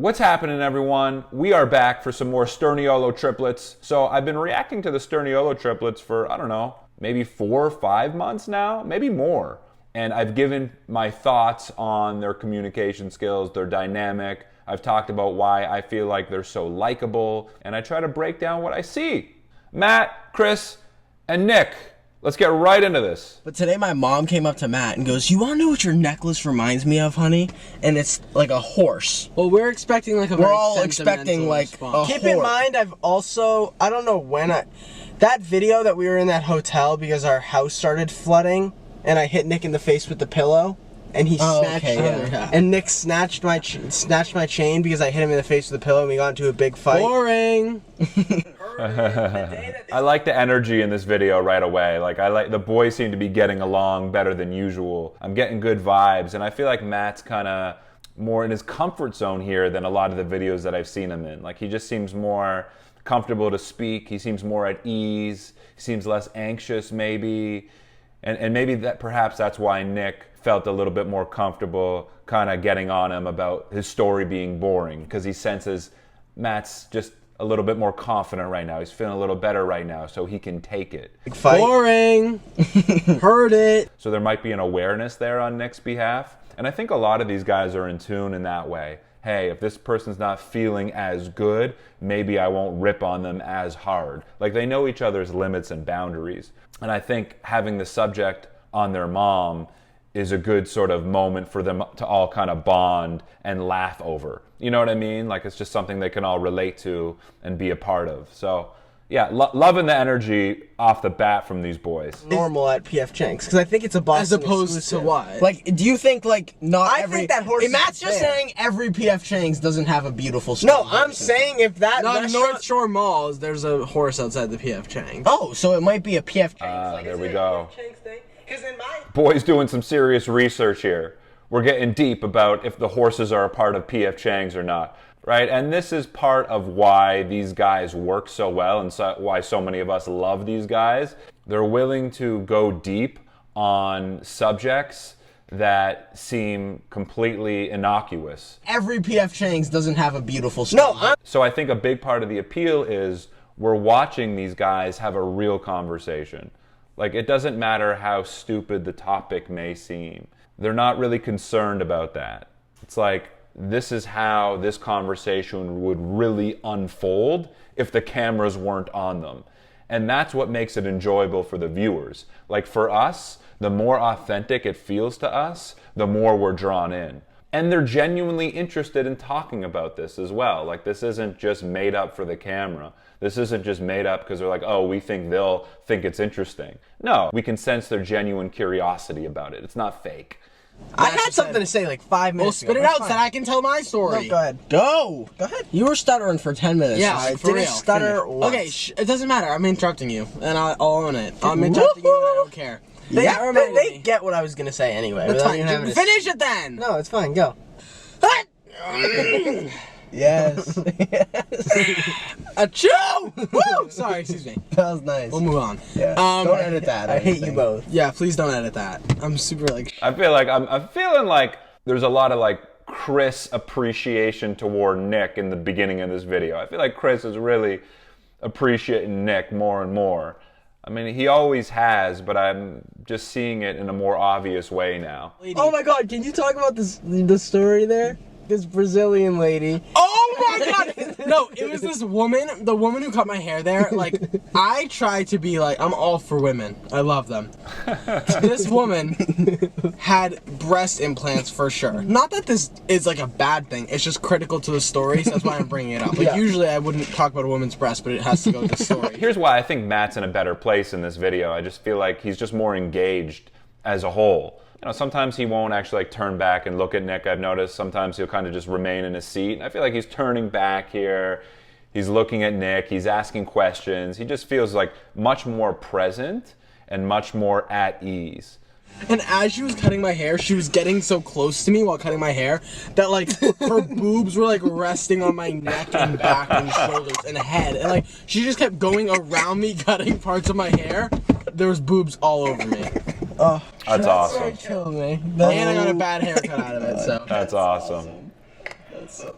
What's happening, everyone? We are back for some more Sturniolo triplets. So I've been reacting to the Sturniolo triplets for, I don't know, maybe 4 or 5 months now, maybe more. And I've given my thoughts on their communication skills, their dynamic. I've talked about why I feel like they're so likable, and I try to break down what I see. Matt, Chris, and Nick, let's get right into this. But today my mom came up to Matt and goes, "You want to know what your necklace reminds me of, honey?" And it's like a horse. Well, we're expecting like a We're very all expecting like response. a Keep in mind, I've also, I don't know when that video that we were in that hotel because our house started flooding and I hit Nick in the face with the pillow and he snatched and Nick snatched my chain because I hit him in the face with the pillow and we got into a big fight. Boring. I like the energy in this video right away. Like the boys seem to be getting along better than usual. I'm getting good vibes, and I feel like Matt's kind of more in his comfort zone here than a lot of the videos that I've seen him in. Like he just seems more comfortable to speak. He seems more at ease. He seems less anxious maybe. And maybe perhaps that's why Nick felt a little bit more comfortable kind of getting on him about his story being boring, because he senses Matt's just a little bit more confident right now. He's feeling a little better right now, so he can take it. Boring. Heard it. So there might be an awareness there on Nick's behalf. And I think a lot of these guys are in tune in that way. Hey, if this person's not feeling as good, maybe I won't rip on them as hard. Like they know each other's limits and boundaries. And I think having the subject on their mom is a good sort of moment for them to all kind of bond and laugh over. You know what I mean? Like it's just something they can all relate to and be a part of. So yeah, loving the energy off the bat from these boys. Normal at PF Chang's because I think it's a Boston As opposed exclusive. to what? Like, do you think like not I every? think that horse is Matt's just fair. saying every PF Chang's doesn't have a beautiful story. No, I'm saying if that No, restaurant... North Shore Malls, there's a horse outside the PF Chang's. Oh, so it might be a PF Chang's. There we go. Because in my... Boys doing some serious research here. We're getting deep about if the horses are a part of PF Chang's or not. Right, and this is part of why these guys work so well and why so many of us love these guys. They're willing to go deep on subjects that seem completely innocuous. Every PF Chang's doesn't have a beautiful story. No, So I think a big part of the appeal is we're watching these guys have a real conversation. Like it doesn't matter how stupid the topic may seem. They're not really concerned about that. It's like, this is how this conversation would really unfold if the cameras weren't on them. And that's what makes it enjoyable for the viewers. Like for us, the more authentic it feels to us, the more we're drawn in. And they're genuinely interested in talking about this as well. Like this isn't just made up for the camera. This isn't just made up because they're like, oh, we think they'll think it's interesting. No, we can sense their genuine curiosity about it. It's not fake. I had something to say like 5 Well, minutes spit ago. it out so that I can tell my story. No, go ahead. Go ahead. You were stuttering for 10 minutes. Yeah, I for didn't real. stutter once. Okay, it doesn't matter. I'm interrupting you, and I'll own it. I'm interrupting you, and I don't care. They get what I was going to get anyway. That's without fine. even having to- Finish it then. No, it's fine. Go. Yes. Achoo! Woo! Sorry, excuse me. That was nice. We'll move on. Yeah. Don't edit that. I hate you both. Yeah, please don't edit that. I'm super like. I feel like I'm feeling like there's a lot of like Chris appreciation toward Nick in the beginning of this video. I feel like Chris is really appreciating Nick more and more. I mean, he always has, but I'm just seeing it in a more obvious way now. Oh my God! Can you talk about the story there? This Brazilian lady. Oh my God! No, it was this woman, the woman who cut my hair there. Like, I try to be like, I'm all for women. I love them. This woman had breast implants for sure. Not that this is like a bad thing. It's just critical to the story, so that's why I'm bringing it up. Like, usually I wouldn't talk about a woman's breast, but it has to go with the story. Here's why I think Matt's in a better place in this video. I just feel like he's just more engaged as a whole. You know, sometimes he won't actually like turn back and look at Nick, I've noticed. Sometimes he'll kind of just remain in his seat. And I feel like he's turning back here. He's looking at Nick. He's asking questions. He just feels like much more present and much more at ease. And as she was cutting my hair, she was getting so close to me while cutting my hair that like her boobs were like resting on my neck and back and shoulders and head. And like she just kept going around me cutting parts of my hair. There was boobs all over me. Oh, That's awesome. kill me. And I got a bad haircut out of it, so. That's awesome.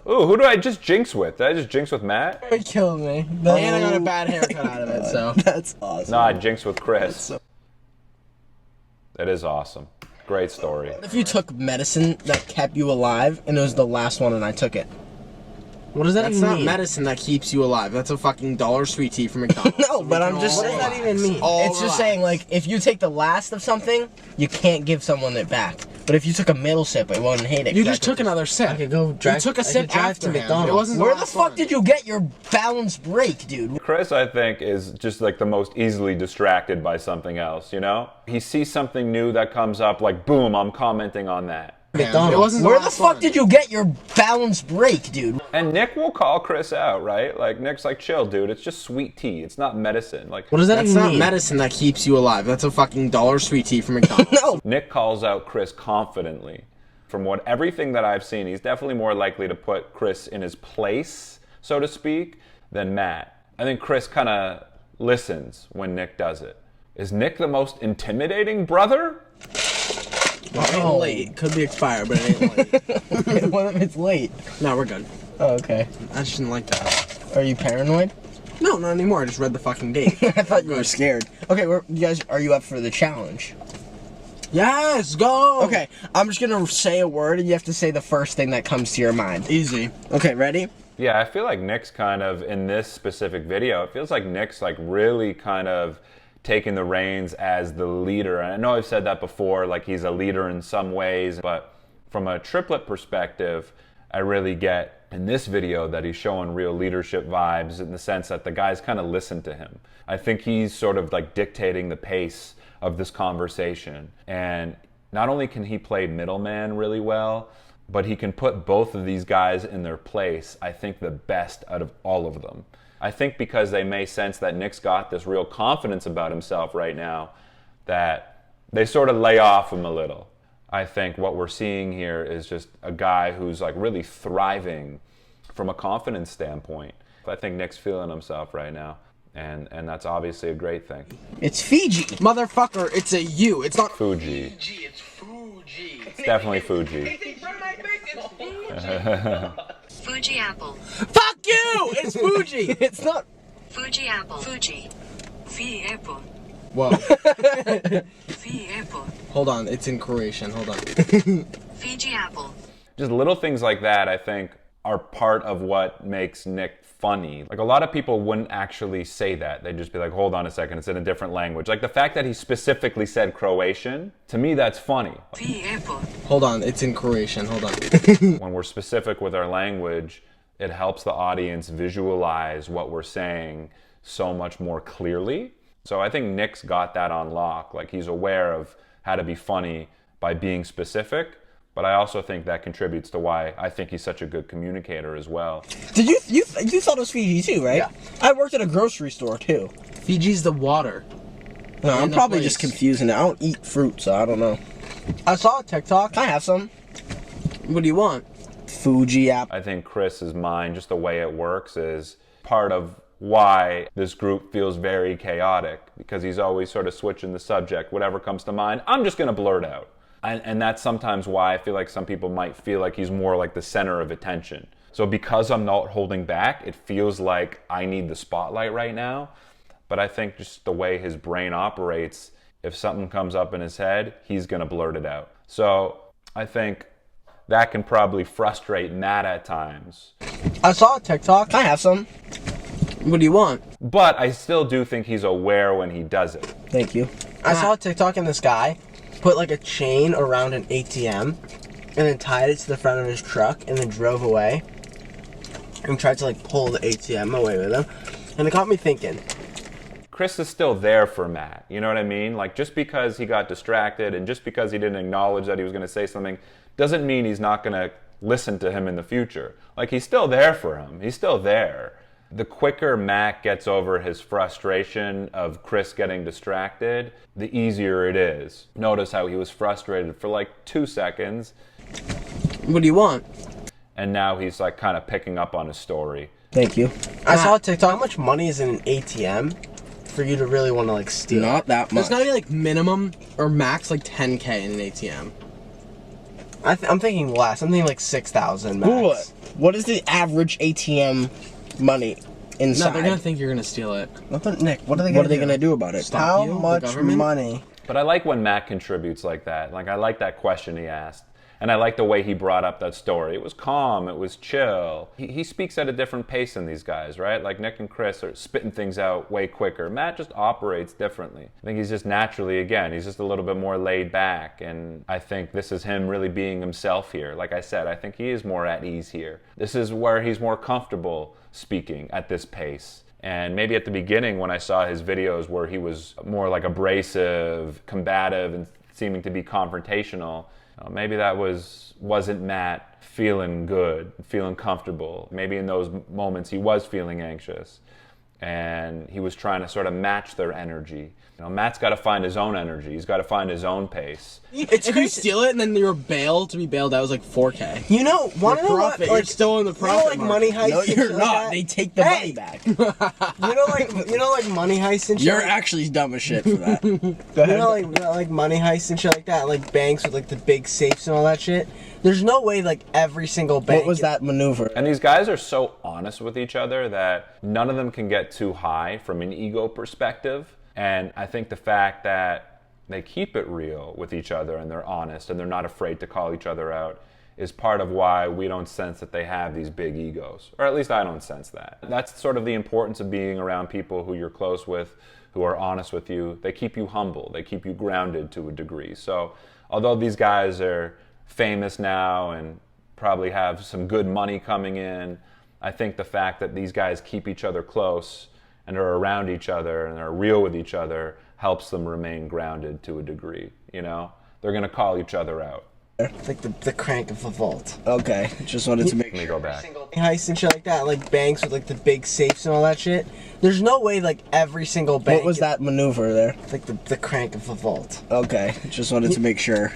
Ooh, who do I just jinx with? Did I just jinx with Matt? It killed me. And I got a bad haircut out of it, so. That's awesome. No, I jinxed with Chris. That is awesome. Great story. If you took medicine that kept you alive, and it was the last one, and I took it. What does that That's even not mean? Medicine that keeps you alive. That's a fucking $1 sweet tea from McDonald's. No, but I'm just What saying. does that even mean? It's just saying, like, if you take the last of something, you can't give someone it back. But if you took a middle sip, I wouldn't hate it. You just took another sip. I could go drive. You took a I could sip drive after to McDonald's. It wasn't Where the last fuck one. did you get your balanced break, dude? Chris, I think, is just like the most easily distracted by something else, you know? He sees something new that comes up, like, boom, I'm commenting on that. McDonald's. It wasn't Where the last fuck one. did you get your balanced break, dude? And Nick will call Chris out, right? Like, Nick's like, chill, dude, it's just sweet tea. It's not medicine. Like, What does that That's even not mean? Medicine that keeps you alive. That's a fucking $1 sweet tea from McDonald's. No. Nick calls out Chris confidently. From everything that I've seen, he's definitely more likely to put Chris in his place, so to speak, than Matt. I think Chris kind of listens when Nick does it. Is Nick the most intimidating brother? Well, it ain't late. Could be expired, but it ain't late. What if it's late? No, we're good. Oh, okay. I just didn't like that. Are you paranoid? No, not anymore. I just read the fucking date. I thought you were scared. Okay, you guys, are you up for the challenge? Yes, go! Okay, I'm just gonna say a word and you have to say the first thing that comes to your mind. Easy. Okay, ready? Yeah, I feel like Nick's kind of, in this specific video, it feels like Nick's like really kind of taking the reins as the leader. And I know I've said that before, like he's a leader in some ways, but from a triplet perspective, I really get in this video that he's showing real leadership vibes in the sense that the guys kind of listen to him. I think he's sort of like dictating the pace of this conversation. And not only can he play middleman really well, but he can put both of these guys in their place, I think the best out of all of them. I think because they may sense that Nick's got this real confidence about himself right now, that they sort of lay off him a little. I think what we're seeing here is just a guy who's like really thriving from a confidence standpoint. I think Nick's feeling himself right now, and that's obviously a great thing. It's Fiji. Motherfucker, it's a U. It's not Fuji. It's Fuji. It's definitely Fuji. Fuji apple. Fuck you! It's Fuji! It's not. Fuji apple. Fuji. Fiji apple. Whoa. Fiji apple. Hold on, it's in Croatian. Hold on. Fiji apple. Just little things like that, I think, are part of what makes Nick funny. Like, a lot of people wouldn't actually say that. They'd just be like, hold on a second, it's in a different language. Like, the fact that he specifically said Croatian, to me, that's funny. Fiji apple. Hold on, it's in Croatian. Hold on. When we're specific with our language, it helps the audience visualize what we're saying so much more clearly. So I think Nick's got that on lock. Like, he's aware of how to be funny by being specific, but I also think that contributes to why I think he's such a good communicator as well. Did you thought it was Fiji too, right? Yeah. I worked at a grocery store too. Fiji's the water. No, I'm the probably place. just confusing it. I don't eat fruit, so I don't know. I saw a TikTok. I have some What do you want? Fuji apple. I think Chris's mind, just the way it works, is part of why this group feels very chaotic, because he's always sort of switching the subject. Whatever comes to mind, I'm just going to blurt out. And that's sometimes why I feel like some people might feel like he's more like the center of attention. So because I'm not holding back, it feels like I need the spotlight right now. But I think just the way his brain operates, if something comes up in his head, he's going to blurt it out. So I think that can probably frustrate Matt at times. I saw a TikTok. I have some. What do you want? But I still do think he's aware when he does it. Thank you. I saw a TikTok and this guy put like a chain around an ATM and then tied it to the front of his truck and then drove away and tried to like pull the ATM away with him. And it got me thinking. Chris is still there for Matt. You know what I mean? Like, just because he got distracted and just because he didn't acknowledge that he was going to say something doesn't mean he's not going to listen to him in the future. Like, he's still there for him. He's still there. The quicker Matt gets over his frustration of Chris getting distracted, the easier it is. Notice how he was frustrated for like 2 seconds, What do you want? and now he's like kind of picking up on his story. Thank you. I saw a TikTok. How much money is in an ATM for you to really want to like steal? Not that much. There's gotta be like minimum or max like 10K in an ATM. I'm thinking less. I'm thinking like 6,000 max. What is the average ATM money inside? No, they're gonna think you're gonna steal it. Nick, what are they gonna do about it? Stop How you, the much government? money? But I like when Matt contributes like that. Like, I like that question he asked. And I like the way he brought up that story. It was calm, it was chill. He speaks at a different pace than these guys, right? Like Nick and Chris are spitting things out way quicker. Matt just operates differently. I think he's just naturally, again, he's just a little bit more laid back. And I think this is him really being himself here. Like I said, I think he is more at ease here. This is where he's more comfortable speaking at this pace. And maybe at the beginning when I saw his videos where he was more like abrasive, combative, and seeming to be confrontational, maybe that wasn't Matt feeling good, feeling comfortable. Maybe in those moments he was feeling anxious and he was trying to sort of match their energy. Matt's got to find his own energy. He's got to find his own pace. If you steal it and then you're bailed, to be bailed, that was like $4K. You know, wanna know what? Profit. You're still in the profit. like money heists. No, and you're shit not. Like They take the money back. you know, like money heists and shit. You're actually dumb as shit for that. Go You ahead. know, like money heists and shit like that, like banks with like the big safes and all that shit. There's no way like every single bank. What was that maneuver? And these guys are so honest with each other that none of them can get too high from an ego perspective. And I think the fact that they keep it real with each other and they're honest and they're not afraid to call each other out is part of why we don't sense that they have these big egos. Or at least I don't sense that. That's sort of the importance of being around people who you're close with, who are honest with you. They keep you humble. They keep you grounded to a degree. So although these guys are famous now and probably have some good money coming in, I think the fact that these guys keep each other close and are around each other and are real with each other helps them remain grounded to a degree. They're going to call each other out. It's like the crank of the vault. Okay, just wanted to make Let me go back. Heists and shit like that, like banks with like the big safes and all that shit. There's no way like every single bank. What was that maneuver there? It's like the crank of the vault. Okay, just wanted to make sure.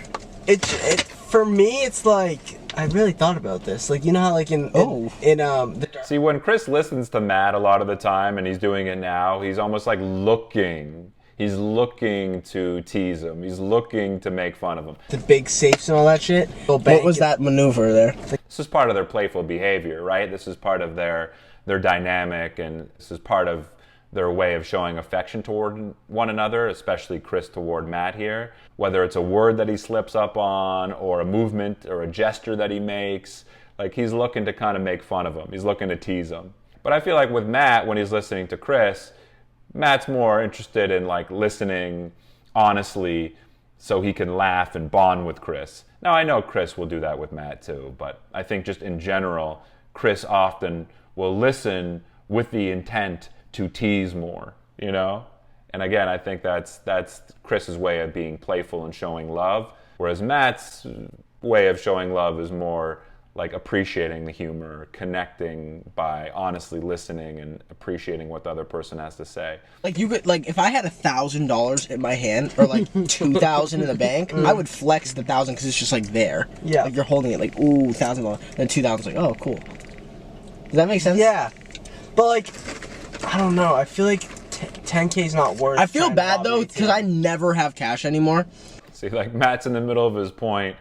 It for me, it's like I really thought about this. Like, you know how like in the dark. See, when Chris listens to Matt a lot of the time, and he's doing it now, he's almost like looking. He's looking to tease him. He's looking to make fun of him. The big safes and all that shit. What was that maneuver there? This is part of their playful behavior, right? This is part of their dynamic, and this is part of their way of showing affection toward one another, especially Chris toward Matt here. Whether it's a word that he slips up on, or a movement, or a gesture that he makes, like he's looking to kind of make fun of him. He's looking to tease him. But I feel like with Matt, when he's listening to Chris, Matt's more interested in like listening honestly so he can laugh and bond with Chris. Now I know Chris will do that with Matt too, but I think just in general, Chris often will listen with the intent to tease more, And again, I think that's Chris's way of being playful and showing love, whereas Matt's way of showing love is more like appreciating the humor, connecting by honestly listening and appreciating what the other person has to say. Like you could, like if I had $1,000 in my hand or like 2,000 in the bank, I would flex the 1,000 because it's just like there. Yeah. Like you're holding it, like ooh, $1,000. Then 2,000 like oh cool. Does that make sense? Yeah, but like I don't know. I feel like 10K is not worth. I feel trying to bad rob though an because ATM. I never have cash anymore. See, like Matt's in the middle of his point,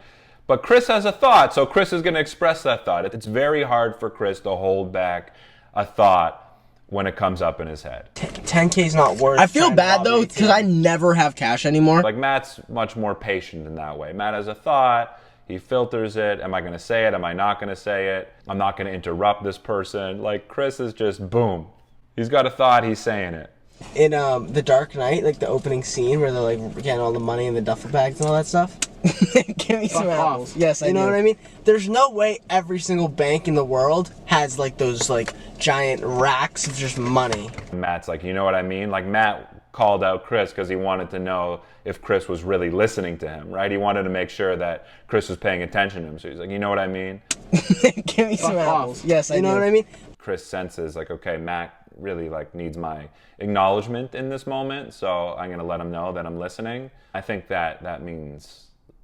but Chris has a thought, so Chris is going to express that thought. It's very hard for Chris to hold back a thought when it comes up in his head. 10K is not worth. I feel trying to bad rob an though ATM. because I never have cash anymore. Like Matt's much more patient in that way. Matt has a thought, he filters it. Am I going to say it? Am I not going to say it? I'm not going to interrupt this person. Like Chris is just boom. He's got a thought, he's saying it. In The Dark Knight, like the opening scene where they're like getting all the money in the duffel bags and all that stuff. Give me some Fuck off. apples. Yes, I You know do. what I mean? There's no way every single bank in the world has like those like giant racks of just money. Matt's like, you know what I mean? Like Matt called out Chris because he wanted to know if Chris was really listening to him, right? He wanted to make sure that Chris was paying attention to him. So he's like, you know what I mean? Give me some Fuck off. apples. Yes, I You do. know what I mean? Chris senses like, okay, Matt really like needs my acknowledgement in this moment, so I'm gonna let him know that I'm listening. I think that means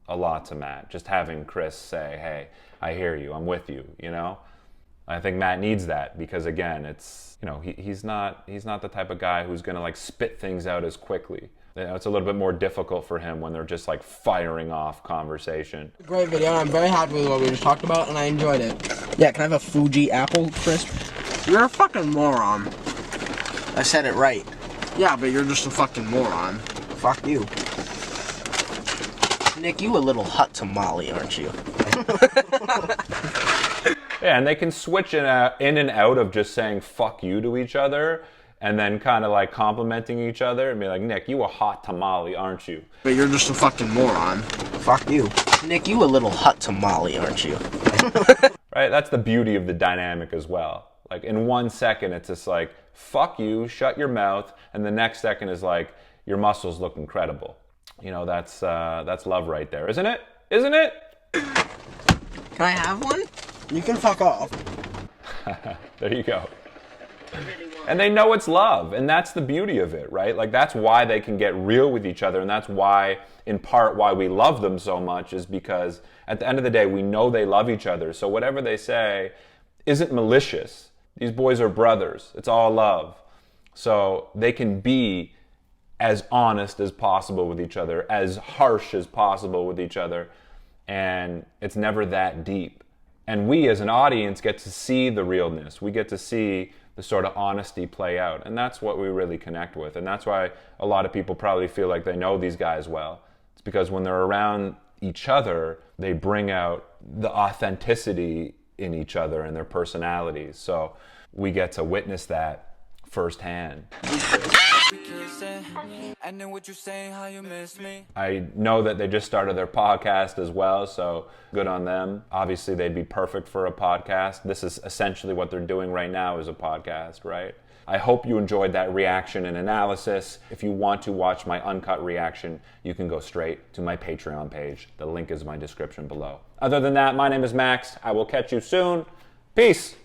a lot to Matt, just having Chris say, hey, I hear you, I'm with you, I think Matt needs that because, again, it's, you know, he's not the type of guy who's going to like spit things out as quickly. You know, it's a little bit more difficult for him when they're just like firing off conversation. Great video. I'm very happy with what we just talked about, and I enjoyed it. Yeah, can I have a Fuji apple crisp? You're a fucking moron. I said it right. Yeah, but you're just a fucking moron. Fuck you. Nick, you a little hot tamale, aren't you? Yeah, and they can switch in and out of just saying fuck you to each other and then kind of like complimenting each other and be like, Nick, you a hot tamale, aren't you? But you're just a fucking moron. Fuck you. Nick, you a little hot tamale, aren't you? Right? That's the beauty of the dynamic as well. Like in 1 second, it's just like, fuck you, shut your mouth. And the next second is like, your muscles look incredible. You know, that's love right there, isn't it? Isn't it? Can I have one? You can fuck off. There you go. And they know it's love, and that's the beauty of it, right? Like, that's why they can get real with each other, and that's why, in part, why we love them so much, is because at the end of the day, we know they love each other, so whatever they say isn't malicious. These boys are brothers. It's all love. So they can be as honest as possible with each other, as harsh as possible with each other, and it's never that deep. And we as an audience get to see the realness. We get to see the sort of honesty play out. And that's what we really connect with. And that's why a lot of people probably feel like they know these guys well. It's because when they're around each other, they bring out the authenticity in each other and their personalities. So we get to witness that firsthand. And then what you saying, how you miss me? I know that they just started their podcast as well, so good on them. Obviously, they'd be perfect for a podcast. This is essentially what they're doing right now is a podcast, right? I hope you enjoyed that reaction and analysis. If you want to watch my uncut reaction, you can go straight to my Patreon page. The link is in my description below. Other than that, my name is Max. I will catch you soon. Peace.